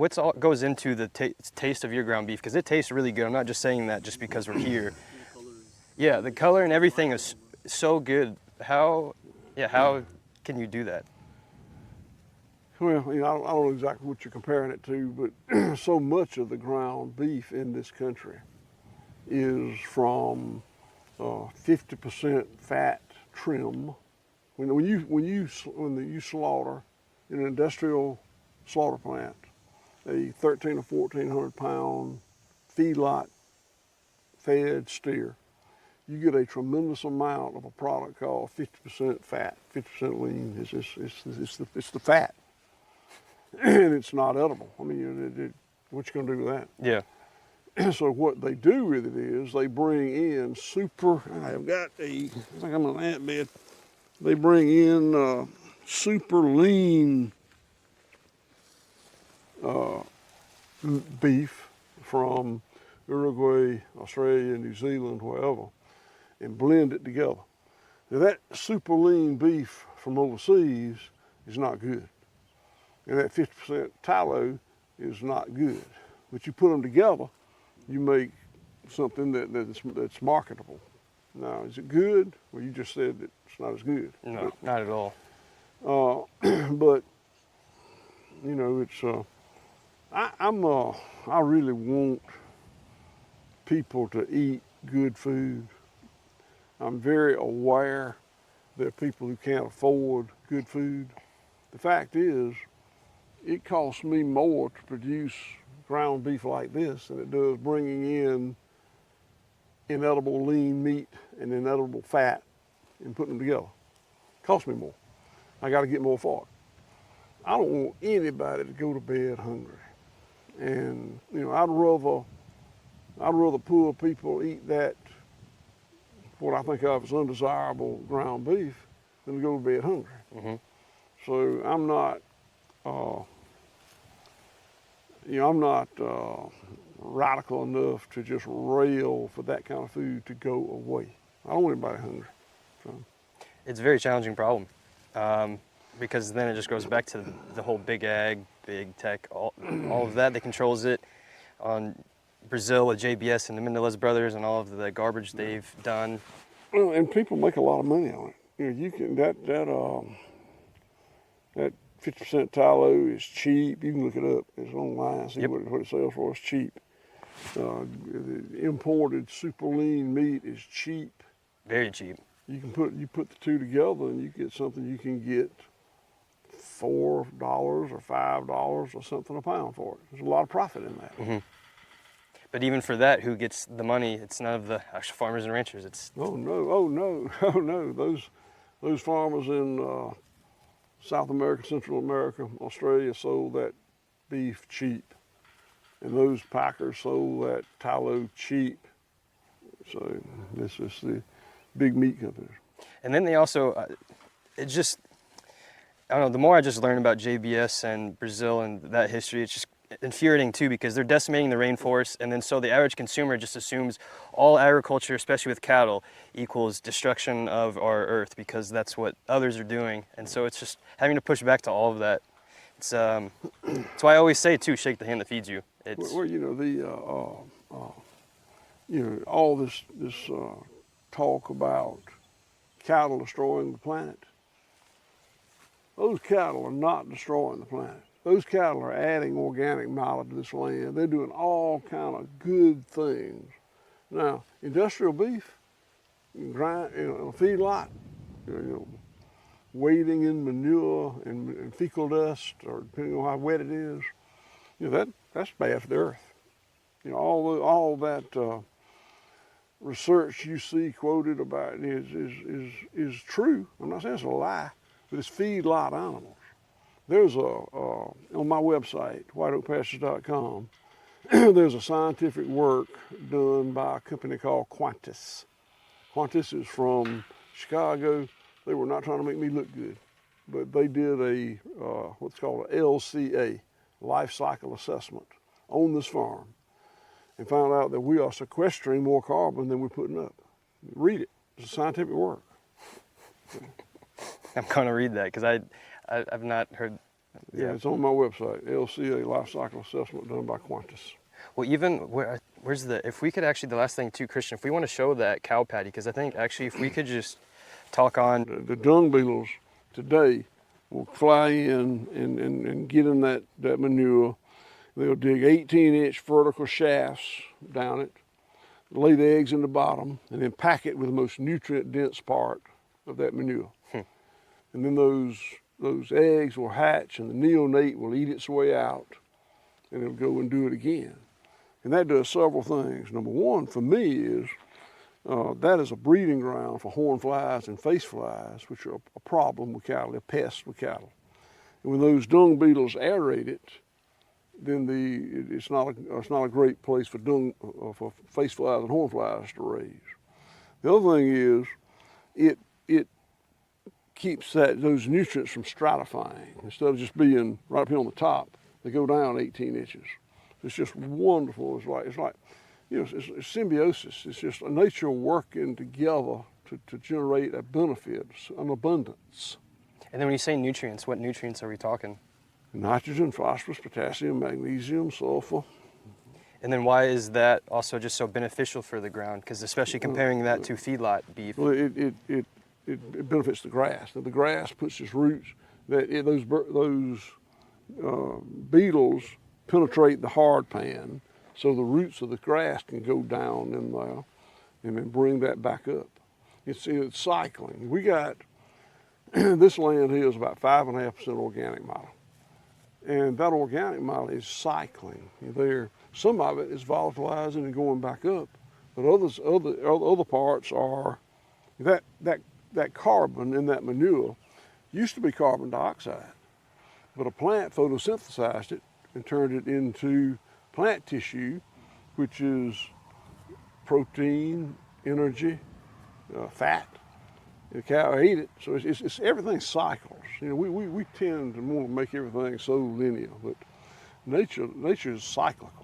what's all goes into the taste of your ground beef? Because it tastes really good. I'm not just saying that just because we're here. Yeah, the color and everything is so good. How can you do that? Well, I don't know exactly what you're comparing it to, but so much of the ground beef in this country is from 50% fat trim. When you slaughter in an industrial slaughter plant a 1,300 or 1,400 pound feedlot fed steer, you get a tremendous amount of a product called 50% fat, 50% lean. It's the fat, and it's not edible. I mean, what you gonna do with that? Yeah. So what they do with it is they bring in I've got I think I'm on that bed. They bring in super lean beef from Uruguay, Australia, New Zealand, wherever, and blend it together. Now that super lean beef from overseas is not good. And that 50% tallow is not good. But you put them together, you make something that's marketable. Now, is it good? Well, you just said that it's not as good. No, not at all. But you know, it's I really want people to eat good food. I'm very aware there are people who can't afford good food. The fact is, it costs me more to produce ground beef like this than it does bringing in inedible lean meat and inedible fat and putting them together. It costs me more. I got to get more for it. I don't want anybody to go to bed hungry. And you know, I'd rather poor people eat that, what I think of as undesirable ground beef, than to go to bed hungry. Mm-hmm. So I'm not, I'm not radical enough to just rail for that kind of food to go away. I don't want anybody hungry. So. It's a very challenging problem because then it just goes back to the whole big ag, big tech, all of that controls it. On Brazil with JBS and the Menendez brothers and all of the garbage they've done. Well, and people make a lot of money on it. You know, you can that 50% tallow is cheap. You can look it up. It's online. See what it sells for. It's cheap. The imported super lean meat is cheap. Very cheap. You put the two together and you get something you can get $4 or $5 or something a pound for it. There's a lot of profit in that. Mm-hmm. But even for that, who gets the money? It's none of the actual farmers and ranchers. It's oh no. Those farmers in South America, Central America, Australia sold that beef cheap, and those packers sold that tallow cheap. So this is the big meat companies. And then they also, I don't know, the more I just learn about JBS and Brazil and that history, it's just infuriating too, because they're decimating the rainforest, and then so the average consumer just assumes all agriculture, especially with cattle, equals destruction of our earth, because that's what others are doing. And so it's just having to push back to all of that. It's that's why I always say too, shake the hand that feeds you. It's well, all this talk about cattle destroying the planet. Those cattle are not destroying the planet. Those cattle are adding organic matter to this land. They're doing all kind of good things. Now, industrial beef, grind, a feedlot, wading in manure and fecal dust, or depending on how wet it is, that's bad for the earth. All that research you see quoted about it is true. I'm not saying it's a lie, but it's feedlot animals. There's on my website, whiteoakpastures.com, there's a scientific work done by a company called Qantas. Qantas is from Chicago. They were not trying to make me look good, but they did a what's called a LCA, life cycle assessment, on this farm, and found out that we are sequestering more carbon than we're putting up. Read it. It's a scientific work. I'm going to read that because I've not heard Yeah, Yeah. it's on my website, LCA Life Cycle Assessment done by Qantas. Well, even where's if we could actually, the last thing too, Christian, if we want to show that cow patty, because I think actually if we could just talk on, The dung beetles today will fly in and get in that manure. They'll dig 18-inch vertical shafts down it, lay the eggs in the bottom, and then pack it with the most nutrient-dense part of that manure. And then those eggs will hatch, and the neonate will eat its way out, and it'll go and do it again. And that does several things. Number one, for me, is that is a breeding ground for horn flies and face flies, which are a problem with cattle, they're pests with cattle. And when those dung beetles aerate it, then it's not a great place for for face flies and horn flies to raise. The other thing is, it keeps those nutrients from stratifying. Instead of just being right up here on the top, they go down 18 inches. It's just wonderful. It's like it's symbiosis. It's just nature working together to generate a benefit, an abundance. and then when you say nutrients, what nutrients are we talking? Nitrogen, phosphorus, potassium, magnesium, sulfur. And then why is that also just so beneficial for the ground? Because especially comparing that to feedlot beef. Well, it benefits the grass. Now, the grass puts its roots. Those beetles penetrate the hard pan, so the roots of the grass can go down in there, and then bring that back up. It's cycling. We got this land here is about 5.5% organic matter. And that organic matter is cycling. Some of it is volatilizing and going back up, but other parts are that carbon in that manure used to be carbon dioxide, but a plant photosynthesized it and turned it into plant tissue, which is protein, energy, fat. The cow ate it, so it's everything cycles. We tend to want to make everything so linear, but nature is cyclical.